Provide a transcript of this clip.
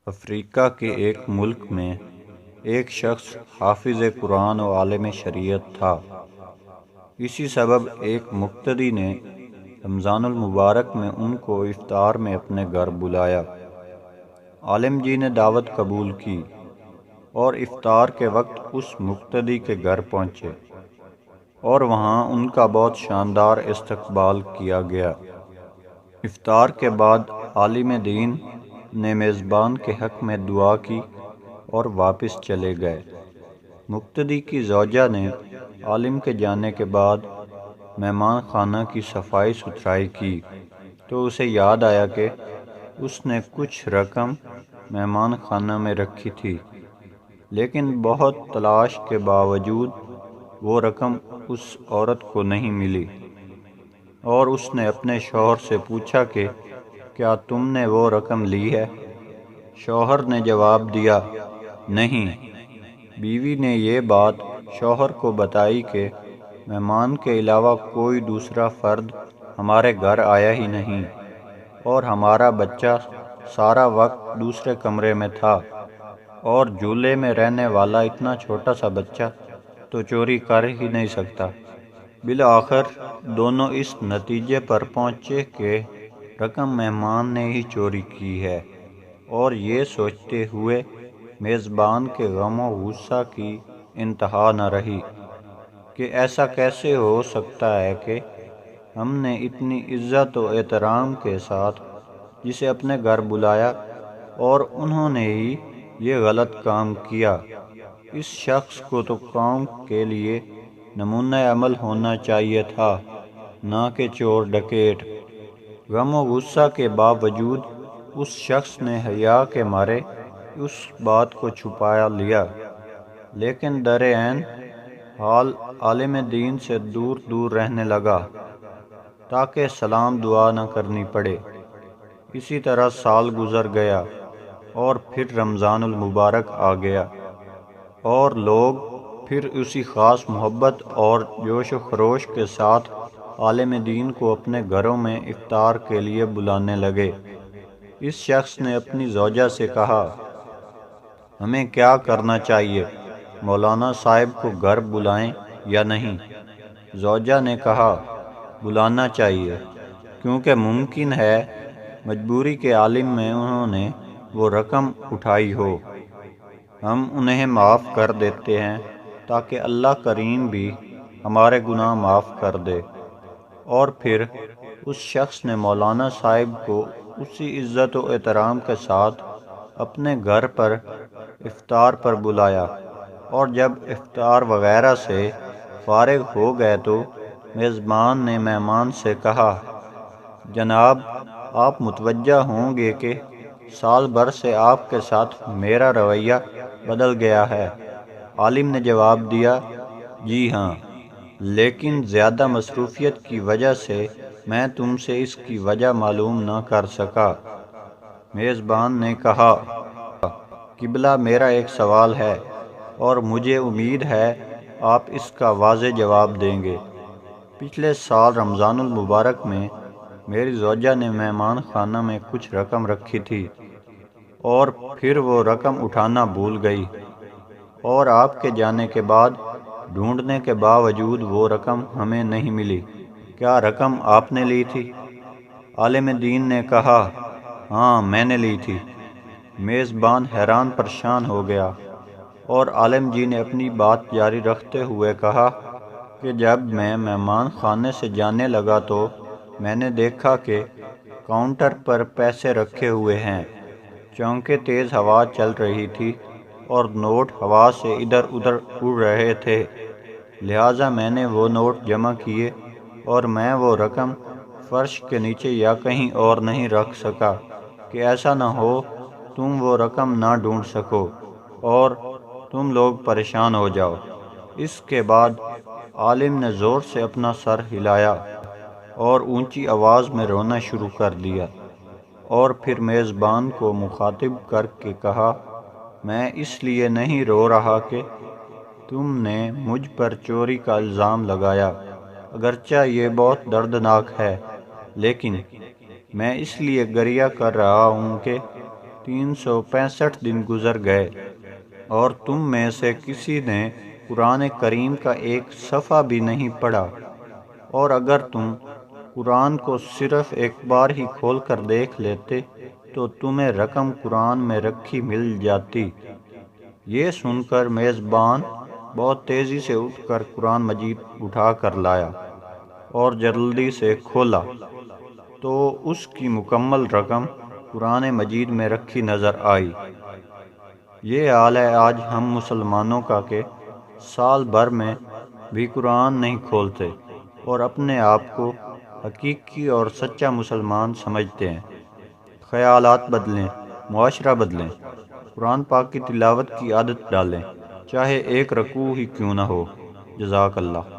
افریقہ کے ایک ملک میں ایک شخص حافظ قرآن و عالم شریعت تھا۔ اسی سبب ایک مقتدی نے رمضان المبارک میں ان کو افطار میں اپنے گھر بلایا۔ عالم جی نے دعوت قبول کی اور افطار کے وقت اس مقتدی کے گھر پہنچے اور وہاں ان کا بہت شاندار استقبال کیا گیا۔ افطار کے بعد عالم دین نے میزبان کے حق میں دعا کی اور واپس چلے گئے۔ مقتدی کی زوجہ نے عالم کے جانے کے بعد مہمان خانہ کی صفائی ستھرائی کی تو اسے یاد آیا کہ اس نے کچھ رقم مہمان خانہ میں رکھی تھی، لیکن بہت تلاش کے باوجود وہ رقم اس عورت کو نہیں ملی، اور اس نے اپنے شوہر سے پوچھا کہ کیا تم نے وہ رقم لی ہے؟ شوہر نے جواب دیا، نہیں۔ بیوی نے یہ بات شوہر کو بتائی کہ مہمان کے علاوہ کوئی دوسرا فرد ہمارے گھر آیا ہی نہیں، اور ہمارا بچہ سارا وقت دوسرے کمرے میں تھا، اور جھولے میں رہنے والا اتنا چھوٹا سا بچہ تو چوری کر ہی نہیں سکتا۔ بالآخر دونوں اس نتیجے پر پہنچے کہ رقم مہمان نے ہی چوری کی ہے، اور یہ سوچتے ہوئے میزبان کے غم و غصہ کی انتہا نہ رہی کہ ایسا کیسے ہو سکتا ہے کہ ہم نے اتنی عزت و احترام کے ساتھ جسے اپنے گھر بلایا اور انہوں نے ہی یہ غلط کام کیا۔ اس شخص کو تو قوم کے لیے نمونہ عمل ہونا چاہیے تھا، نہ کہ چور ڈکیٹ۔ غم و غصہ کے باوجود اس شخص نے حیا کے مارے اس بات کو چھپا لیا، لیکن در عین حال عالم دین سے دور دور رہنے لگا تاکہ سلام دعا نہ کرنی پڑے۔ اسی طرح سال گزر گیا اور پھر رمضان المبارک آ گیا، اور لوگ پھر اسی خاص محبت اور جوش و خروش کے ساتھ عالم دین کو اپنے گھروں میں افطار کے لیے بلانے لگے۔ اس شخص نے اپنی زوجہ سے کہا، ہمیں کیا کرنا چاہیے، مولانا صاحب کو گھر بلائیں یا نہیں؟ زوجہ نے کہا، بلانا چاہیے، کیونکہ ممکن ہے مجبوری کے عالم میں انہوں نے وہ رقم اٹھائی ہو۔ ہم انہیں معاف کر دیتے ہیں تاکہ اللہ کریم بھی ہمارے گناہ معاف کر دے۔ اور پھر اس شخص نے مولانا صاحب کو اسی عزت و احترام کے ساتھ اپنے گھر پر افطار پر بلایا، اور جب افطار وغیرہ سے فارغ ہو گئے تو میزبان نے مہمان سے کہا، جناب آپ متوجہ ہوں گے کہ سال بھر سے آپ کے ساتھ میرا رویہ بدل گیا ہے۔ عالم نے جواب دیا، جی ہاں، لیکن زیادہ مصروفیت کی وجہ سے میں تم سے اس کی وجہ معلوم نہ کر سکا۔ میزبان نے کہا، قبلہ میرا ایک سوال ہے اور مجھے امید ہے آپ اس کا واضح جواب دیں گے۔ پچھلے سال رمضان المبارک میں میری زوجہ نے مہمان خانہ میں کچھ رقم رکھی تھی، اور پھر وہ رقم اٹھانا بھول گئی، اور آپ کے جانے کے بعد ڈھونڈنے کے باوجود وہ رقم ہمیں نہیں ملی۔ کیا رقم آپ نے لی تھی؟ عالم دین نے کہا، ہاں میں نے لی تھی۔ میزبان حیران پریشان ہو گیا، اور عالم جی نے اپنی بات جاری رکھتے ہوئے کہا کہ جب میں مہمان خانے سے جانے لگا تو میں نے دیکھا کہ کاؤنٹر پر پیسے رکھے ہوئے ہیں، چونکہ تیز ہوا چل رہی تھی اور نوٹ ہوا سے ادھر ادھر اڑ رہے تھے، لہٰذا میں نے وہ نوٹ جمع کیے، اور میں وہ رقم فرش کے نیچے یا کہیں اور نہیں رکھ سکا کہ ایسا نہ ہو تم وہ رقم نہ ڈھونڈ سکو اور تم لوگ پریشان ہو جاؤ۔ اس کے بعد عالم نے زور سے اپنا سر ہلایا اور اونچی آواز میں رونا شروع کر دیا، اور پھر میزبان کو مخاطب کر کے کہا، میں اس لیے نہیں رو رہا کہ تم نے مجھ پر چوری کا الزام لگایا، اگرچہ یہ بہت دردناک ہے، لیکن میں اس لیے گریہ کر رہا ہوں کہ 365 دن گزر گئے اور تم میں سے کسی نے قرآن کریم کا ایک صفحہ بھی نہیں پڑھا، اور اگر تم قرآن کو صرف ایک بار ہی کھول کر دیکھ لیتے تو تمہیں رقم قرآن میں رکھی مل جاتی۔ یہ سن کر میزبان بہت تیزی سے اٹھ کر قرآن مجید اٹھا کر لایا اور جلدی سے کھولا تو اس کی مکمل رقم قرآن مجید میں رکھی نظر آئی۔ یہ حال ہے آج ہم مسلمانوں کا کہ سال بھر میں بھی قرآن نہیں کھولتے اور اپنے آپ کو حقیقی اور سچا مسلمان سمجھتے ہیں۔ خیالات بدلیں، معاشرہ بدلیں، قرآن پاک کی تلاوت کی عادت ڈالیں، چاہے ایک رکوع ہی کیوں نہ ہو۔ جزاک اللہ۔